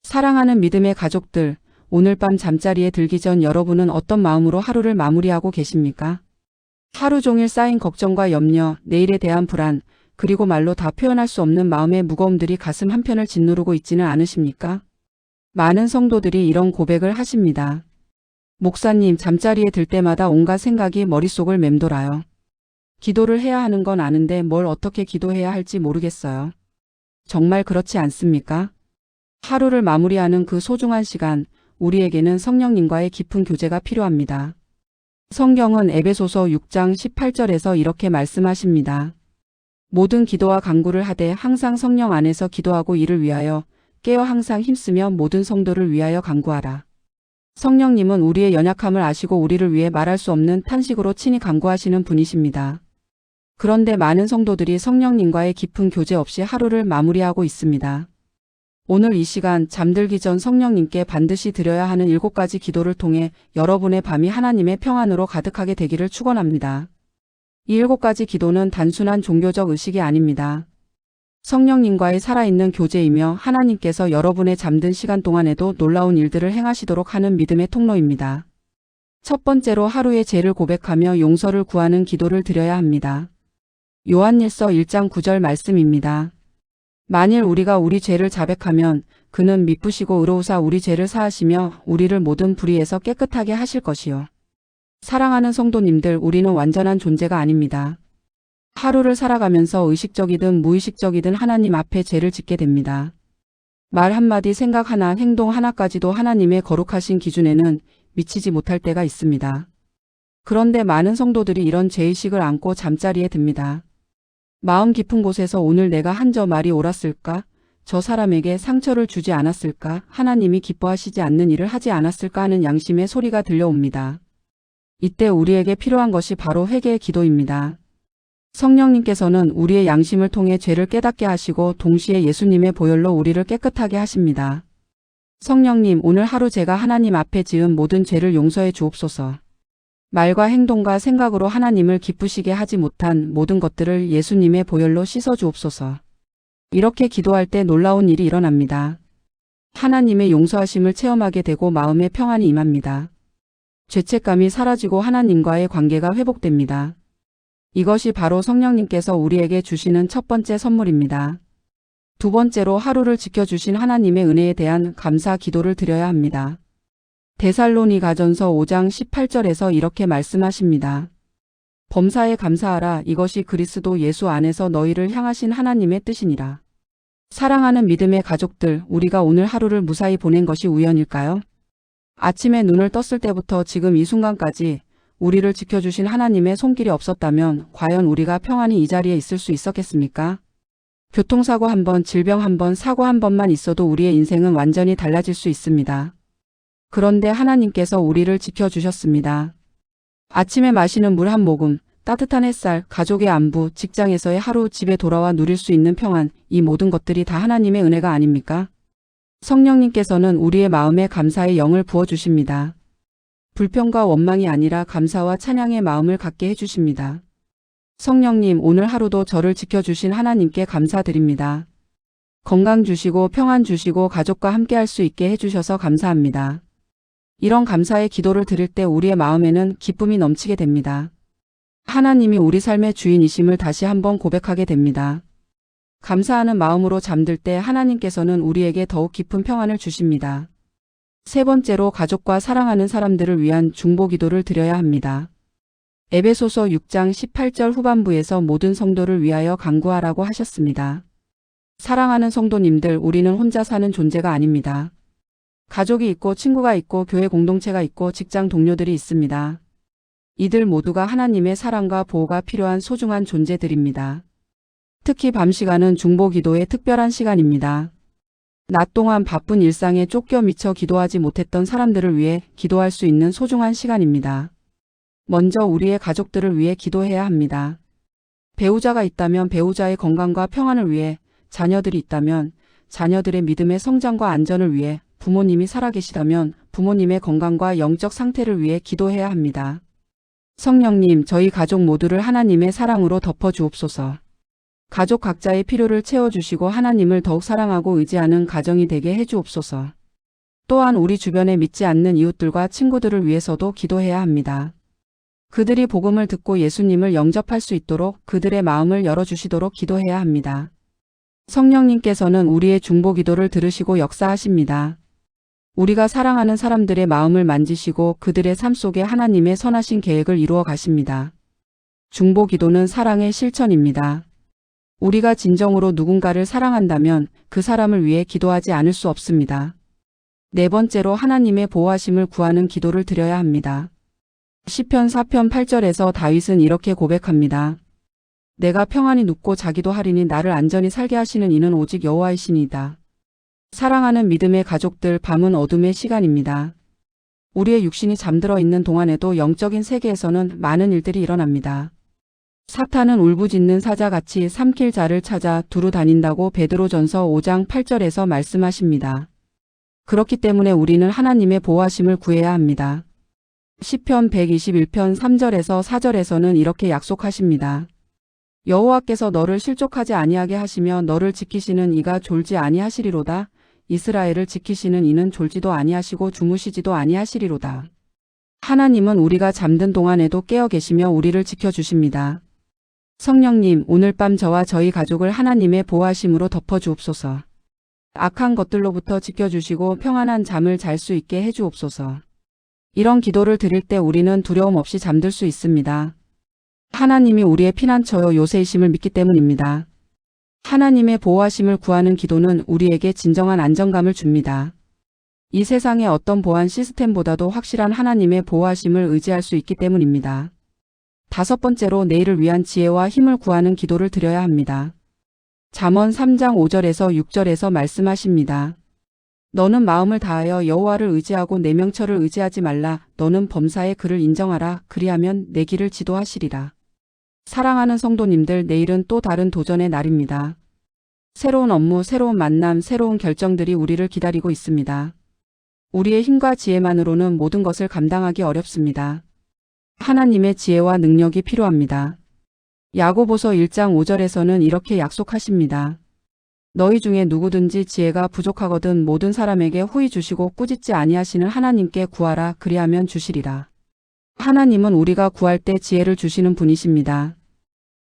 사랑하는 믿음의 가족들, 오늘 밤 잠자리에 들기 전 여러분은 어떤 마음으로 하루를 마무리하고 계십니까? 하루 종일 쌓인 걱정과 염려, 내일에 대한 불안, 그리고 말로 다 표현할 수 없는 마음의 무거움들이 가슴 한편을 짓누르고 있지는 않으십니까? 많은 성도들이 이런 고백을 하십니다. 목사님, 잠자리에 들 때마다 온갖 생각이 머릿속을 맴돌아요. 기도를 해야 하는 건 아는데 뭘 어떻게 기도해야 할지 모르겠어요. 정말 그렇지 않습니까? 하루를 마무리하는 그 소중한 시간, 우리에게는 성령님과의 깊은 교제가 필요합니다. 성경은 에베소서 6장 18절에서 이렇게 말씀하십니다. 모든 기도와 간구를 하되 항상 성령 안에서 기도하고 이를 위하여 깨어 항상 힘쓰며 모든 성도를 위하여 간구하라. 성령님은 우리의 연약함을 아시고 우리를 위해 말할 수 없는 탄식으로 친히 간구하시는 분이십니다. 그런데 많은 성도들이 성령님과의 깊은 교제 없이 하루를 마무리하고 있습니다. 오늘 이 시간 잠들기 전 성령님께 반드시 드려야 하는 7가지 기도를 통해 여러분의 밤이 하나님의 평안으로 가득하게 되기를 축원합니다. 이 7가지 기도는 단순한 종교적 의식이 아닙니다. 성령님과의 살아있는 교제이며 하나님께서 여러분의 잠든 시간 동안에도 놀라운 일들을 행하시도록 하는 믿음의 통로입니다. 첫 번째로 하루의 죄를 고백하며 용서를 구하는 기도를 드려야 합니다. 요한일서 1장 9절 말씀입니다. 만일 우리가 우리 죄를 자백하면 그는 미쁘시고 의로우사 우리 죄를 사하시며 우리를 모든 불의에서 깨끗하게 하실 것이요. 사랑하는 성도님들, 우리는 완전한 존재가 아닙니다. 하루를 살아가면서 의식적이든 무의식적이든 하나님 앞에 죄를 짓게 됩니다. 말 한마디, 생각 하나, 행동 하나까지도 하나님의 거룩하신 기준에는 미치지 못할 때가 있습니다. 그런데 많은 성도들이 이런 죄의식을 안고 잠자리에 듭니다. 마음 깊은 곳에서 오늘 내가 한 저 말이 옳았을까? 저 사람에게 상처를 주지 않았을까? 하나님이 기뻐하시지 않는 일을 하지 않았을까? 하는 양심의 소리가 들려옵니다. 이때 우리에게 필요한 것이 바로 회개의 기도입니다. 성령님께서는 우리의 양심을 통해 죄를 깨닫게 하시고 동시에 예수님의 보혈로 우리를 깨끗하게 하십니다. 성령님, 오늘 하루 제가 하나님 앞에 지은 모든 죄를 용서해 주옵소서. 말과 행동과 생각으로 하나님을 기쁘시게 하지 못한 모든 것들을 예수님의 보혈로 씻어 주옵소서. 이렇게 기도할 때 놀라운 일이 일어납니다. 하나님의 용서하심을 체험하게 되고 마음의 평안이 임합니다. 죄책감이 사라지고 하나님과의 관계가 회복됩니다. 이것이 바로 성령님께서 우리에게 주시는 첫 번째 선물입니다. 두 번째로 하루를 지켜주신 하나님의 은혜에 대한 감사 기도를 드려야 합니다. 데살로니가전서 5장 18절에서 이렇게 말씀하십니다. 범사에 감사하라. 이것이 그리스도 예수 안에서 너희를 향하신 하나님의 뜻이니라. 사랑하는 믿음의 가족들, 우리가 오늘 하루를 무사히 보낸 것이 우연일까요? 아침에 눈을 떴을 때부터 지금 이 순간까지 우리를 지켜주신 하나님의 손길이 없었다면 과연 우리가 평안히 이 자리에 있을 수 있었겠습니까? 교통사고 한 번, 질병 한 번, 사고 한 번만 있어도 우리의 인생은 완전히 달라질 수 있습니다. 그런데 하나님께서 우리를 지켜주셨습니다. 아침에 마시는 물 한 모금, 따뜻한 햇살, 가족의 안부, 직장에서의 하루, 집에 돌아와 누릴 수 있는 평안, 이 모든 것들이 다 하나님의 은혜가 아닙니까? 성령님께서는 우리의 마음에 감사의 영을 부어주십니다. 불평과 원망이 아니라 감사와 찬양의 마음을 갖게 해주십니다. 성령님, 오늘 하루도 저를 지켜주신 하나님께 감사드립니다. 건강 주시고 평안 주시고 가족과 함께 할 수 있게 해주셔서 감사합니다. 이런 감사의 기도를 드릴 때 우리의 마음에는 기쁨이 넘치게 됩니다. 하나님이 우리 삶의 주인이심을 다시 한번 고백하게 됩니다. 감사하는 마음으로 잠들 때 하나님께서는 우리에게 더욱 깊은 평안을 주십니다. 세 번째로 가족과 사랑하는 사람들을 위한 중보 기도를 드려야 합니다. 에베소서 6장 18절 후반부에서 모든 성도를 위하여 간구하라고 하셨습니다. 사랑하는 성도님들, 우리는 혼자 사는 존재가 아닙니다. 가족이 있고 친구가 있고 교회 공동체가 있고 직장 동료들이 있습니다. 이들 모두가 하나님의 사랑과 보호가 필요한 소중한 존재들입니다. 특히 밤 시간은 중보 기도의 특별한 시간입니다. 낮 동안 바쁜 일상에 쫓겨 미쳐 기도하지 못했던 사람들을 위해 기도할 수 있는 소중한 시간입니다. 먼저 우리의 가족들을 위해 기도해야 합니다. 배우자가 있다면 배우자의 건강과 평안을 위해, 자녀들이 있다면 자녀들의 믿음의 성장과 안전을 위해, 부모님이 살아계시다면 부모님의 건강과 영적 상태를 위해 기도해야 합니다. 성령님, 저희 가족 모두를 하나님의 사랑으로 덮어 주옵소서. 가족 각자의 필요를 채워주시고 하나님을 더욱 사랑하고 의지하는 가정이 되게 해주옵소서. 또한 우리 주변에 믿지 않는 이웃들과 친구들을 위해서도 기도해야 합니다. 그들이 복음을 듣고 예수님을 영접할 수 있도록 그들의 마음을 열어주시도록 기도해야 합니다. 성령님께서는 우리의 중보 기도를 들으시고 역사하십니다. 우리가 사랑하는 사람들의 마음을 만지시고 그들의 삶 속에 하나님의 선하신 계획을 이루어 가십니다. 중보 기도는 사랑의 실천입니다. 우리가 진정으로 누군가를 사랑한다면 그 사람을 위해 기도하지 않을 수 없습니다. 네 번째로 하나님의 보호하심을 구하는 기도를 드려야 합니다. 시편 4편 8절에서 다윗은 이렇게 고백합니다. 내가 평안히 눕고 자기도 하리니 나를 안전히 살게 하시는 이는 오직 여호와이시니이다. 사랑하는 믿음의 가족들, 밤은 어둠의 시간입니다. 우리의 육신이 잠들어 있는 동안에도 영적인 세계에서는 많은 일들이 일어납니다. 사탄은 울부짖는 사자같이 삼킬 자를 찾아 두루 다닌다고 베드로전서 5장 8절에서 말씀하십니다. 그렇기 때문에 우리는 하나님의 보호하심을 구해야 합니다. 시편 121편 3절에서 4절에서는 이렇게 약속하십니다. 여호와께서 너를 실족하지 아니하게 하시며 너를 지키시는 이가 졸지 아니하시리로다. 이스라엘을 지키시는 이는 졸지도 아니하시고 주무시지도 아니하시리로다. 하나님은 우리가 잠든 동안에도 깨어 계시며 우리를 지켜주십니다. 성령님, 오늘 밤 저와 저희 가족을 하나님의 보호하심으로 덮어주옵소서. 악한 것들로부터 지켜주시고 평안한 잠을 잘 수 있게 해주옵소서. 이런 기도를 드릴 때 우리는 두려움 없이 잠들 수 있습니다. 하나님이 우리의 피난처요 요새이심을 믿기 때문입니다. 하나님의 보호하심을 구하는 기도는 우리에게 진정한 안정감을 줍니다. 이 세상의 어떤 보안 시스템보다도 확실한 하나님의 보호하심을 의지할 수 있기 때문입니다. 다섯 번째로 내일을 위한 지혜와 힘을 구하는 기도를 드려야 합니다. 잠언 3장 5절에서 6절에서 말씀하십니다. 너는 마음을 다하여 여호와를 의지하고 내 명철을 의지하지 말라. 너는 범사의 그를 인정하라. 그리하면 내 길을 지도하시리라. 사랑하는 성도님들, 내일은 또 다른 도전의 날입니다. 새로운 업무, 새로운 만남, 새로운 결정들이 우리를 기다리고 있습니다. 우리의 힘과 지혜만으로는 모든 것을 감당하기 어렵습니다. 하나님의 지혜와 능력이 필요합니다. 야고보서 1장 5절에서는 이렇게 약속하십니다. 너희 중에 누구든지 지혜가 부족하거든 모든 사람에게 후히 주시고 꾸짖지 아니하시는 하나님께 구하라. 그리하면 주시리라. 하나님은 우리가 구할 때 지혜를 주시는 분이십니다.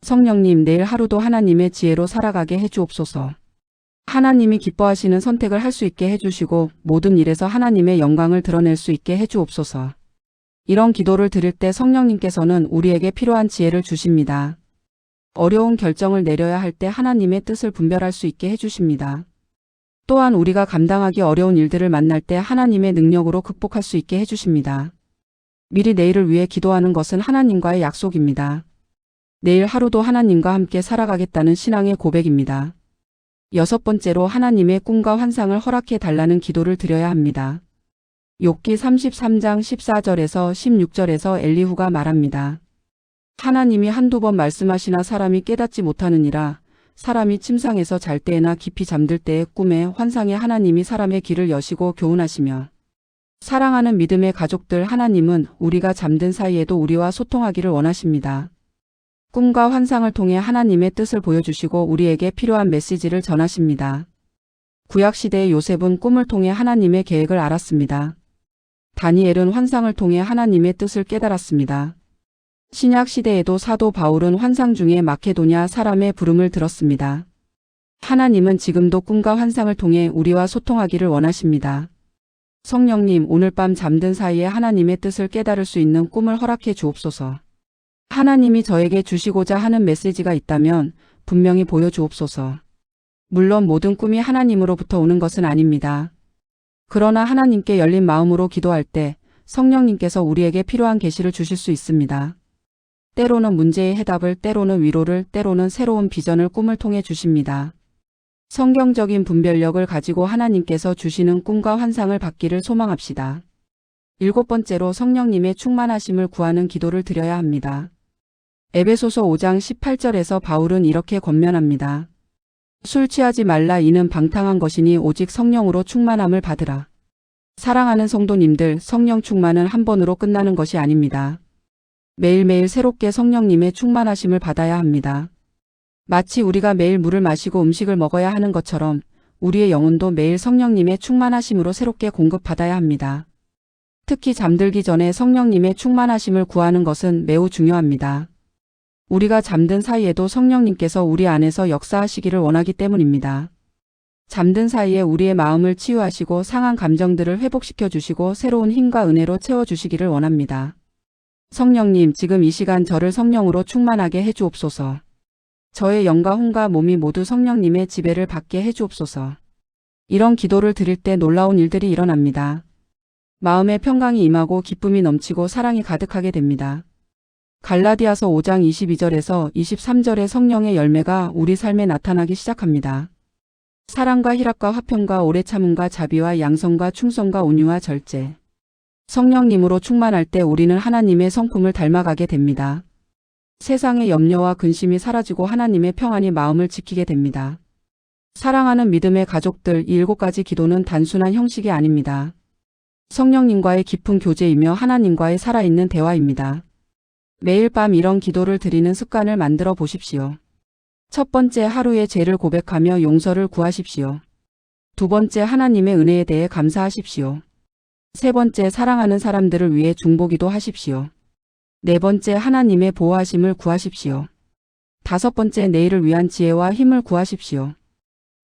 성령님, 내일 하루도 하나님의 지혜로 살아가게 해주옵소서. 하나님이 기뻐하시는 선택을 할 수 있게 해주시고 모든 일에서 하나님의 영광을 드러낼 수 있게 해주옵소서. 이런 기도를 드릴 때 성령님께서는 우리에게 필요한 지혜를 주십니다. 어려운 결정을 내려야 할 때 하나님의 뜻을 분별할 수 있게 해주십니다. 또한 우리가 감당하기 어려운 일들을 만날 때 하나님의 능력으로 극복할 수 있게 해주십니다. 미리 내일을 위해 기도하는 것은 하나님과의 약속입니다. 내일 하루도 하나님과 함께 살아가겠다는 신앙의 고백입니다. 여섯 번째로 하나님의 꿈과 환상을 허락해 달라는 기도를 드려야 합니다. 욥기 33장 14절에서 16절에서 엘리후가 말합니다. 하나님이 한두 번 말씀하시나 사람이 깨닫지 못하느니라. 사람이 침상에서 잘 때에나 깊이 잠들 때의 꿈에 환상에 하나님이 사람의 길을 여시고 교훈하시며. 사랑하는 믿음의 가족들, 하나님은 우리가 잠든 사이에도 우리와 소통하기를 원하십니다. 꿈과 환상을 통해 하나님의 뜻을 보여주시고 우리에게 필요한 메시지를 전하십니다. 구약시대의 요셉은 꿈을 통해 하나님의 계획을 알았습니다. 다니엘은 환상을 통해 하나님의 뜻을 깨달았습니다. 신약시대에도 사도 바울은 환상 중에 마케도냐 사람의 부름을 들었습니다. 하나님은 지금도 꿈과 환상을 통해 우리와 소통하기를 원하십니다. 성령님, 오늘 밤 잠든 사이에 하나님의 뜻을 깨달을 수 있는 꿈을 허락해 주옵소서. 하나님이 저에게 주시고자 하는 메시지가 있다면 분명히 보여주옵소서. 물론 모든 꿈이 하나님으로부터 오는 것은 아닙니다. 그러나 하나님께 열린 마음으로 기도할 때 성령님께서 우리에게 필요한 계시를 주실 수 있습니다. 때로는 문제의 해답을, 때로는 위로를, 때로는 새로운 비전을 꿈을 통해 주십니다. 성경적인 분별력을 가지고 하나님께서 주시는 꿈과 환상을 받기를 소망합시다. 일곱 번째로 성령님의 충만하심을 구하는 기도를 드려야 합니다. 에베소서 5장 18절에서 바울은 이렇게 권면합니다. 술 취하지 말라. 이는 방탕한 것이니 오직 성령으로 충만함을 받으라. 사랑하는 성도님들, 성령 충만은 한 번으로 끝나는 것이 아닙니다. 매일매일 새롭게 성령님의 충만하심을 받아야 합니다. 마치 우리가 매일 물을 마시고 음식을 먹어야 하는 것처럼 우리의 영혼도 매일 성령님의 충만하심으로 새롭게 공급받아야 합니다. 특히 잠들기 전에 성령님의 충만하심을 구하는 것은 매우 중요합니다. 우리가 잠든 사이에도 성령님께서 우리 안에서 역사하시기를 원하기 때문입니다. 잠든 사이에 우리의 마음을 치유하시고 상한 감정들을 회복시켜 주시고 새로운 힘과 은혜로 채워주시기를 원합니다. 성령님, 지금 이 시간 저를 성령으로 충만하게 해주옵소서. 저의 영과 혼과 몸이 모두 성령님의 지배를 받게 해주옵소서. 이런 기도를 드릴 때 놀라운 일들이 일어납니다. 마음의 평강이 임하고 기쁨이 넘치고 사랑이 가득하게 됩니다. 갈라디아서 5장 22절에서 23절의 성령의 열매가 우리 삶에 나타나기 시작합니다. 사랑과 희락과 화평과 오래 참음과 자비와 양성과 충성과 온유와 절제. 성령님으로 충만할 때 우리는 하나님의 성품을 닮아가게 됩니다. 세상의 염려와 근심이 사라지고 하나님의 평안이 마음을 지키게 됩니다. 사랑하는 믿음의 가족들, 이 7가지 기도는 단순한 형식이 아닙니다. 성령님과의 깊은 교제이며 하나님과의 살아있는 대화입니다. 매일 밤 이런 기도를 드리는 습관을 만들어 보십시오. 첫 번째, 하루의 죄를 고백하며 용서를 구하십시오. 두 번째, 하나님의 은혜에 대해 감사하십시오. 세 번째, 사랑하는 사람들을 위해 중보기도 하십시오. 네 번째, 하나님의 보호하심을 구하십시오. 다섯 번째, 내일을 위한 지혜와 힘을 구하십시오.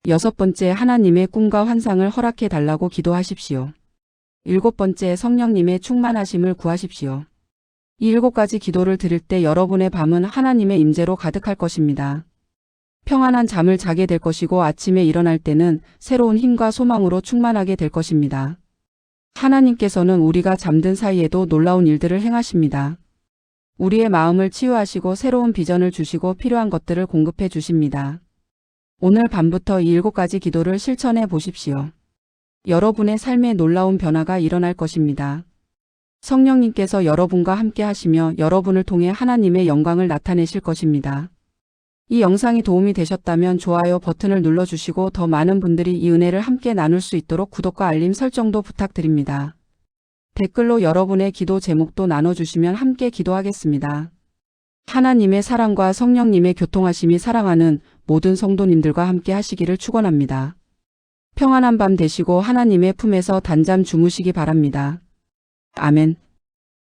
여섯 번째, 하나님의 꿈과 환상을 허락해 달라고 기도하십시오. 일곱 번째, 성령님의 충만하심을 구하십시오. 이 7가지 기도를 드릴 때 여러분의 밤은 하나님의 임재로 가득할 것입니다. 평안한 잠을 자게 될 것이고 아침에 일어날 때는 새로운 힘과 소망으로 충만하게 될 것입니다. 하나님께서는 우리가 잠든 사이에도 놀라운 일들을 행하십니다. 우리의 마음을 치유하시고 새로운 비전을 주시고 필요한 것들을 공급해 주십니다. 오늘 밤부터 이 7가지 기도를 실천해 보십시오. 여러분의 삶에 놀라운 변화가 일어날 것입니다. 성령님께서 여러분과 함께 하시며 여러분을 통해 하나님의 영광을 나타내실 것입니다. 이 영상이 도움이 되셨다면 좋아요 버튼을 눌러주시고 더 많은 분들이 이 은혜를 함께 나눌 수 있도록 구독과 알림 설정도 부탁드립니다. 댓글로 여러분의 기도 제목도 나눠주시면 함께 기도하겠습니다. 하나님의 사랑과 성령님의 교통하심이 사랑하는 모든 성도님들과 함께 하시기를 축원합니다. 평안한 밤 되시고 하나님의 품에서 단잠 주무시기 바랍니다. 아멘.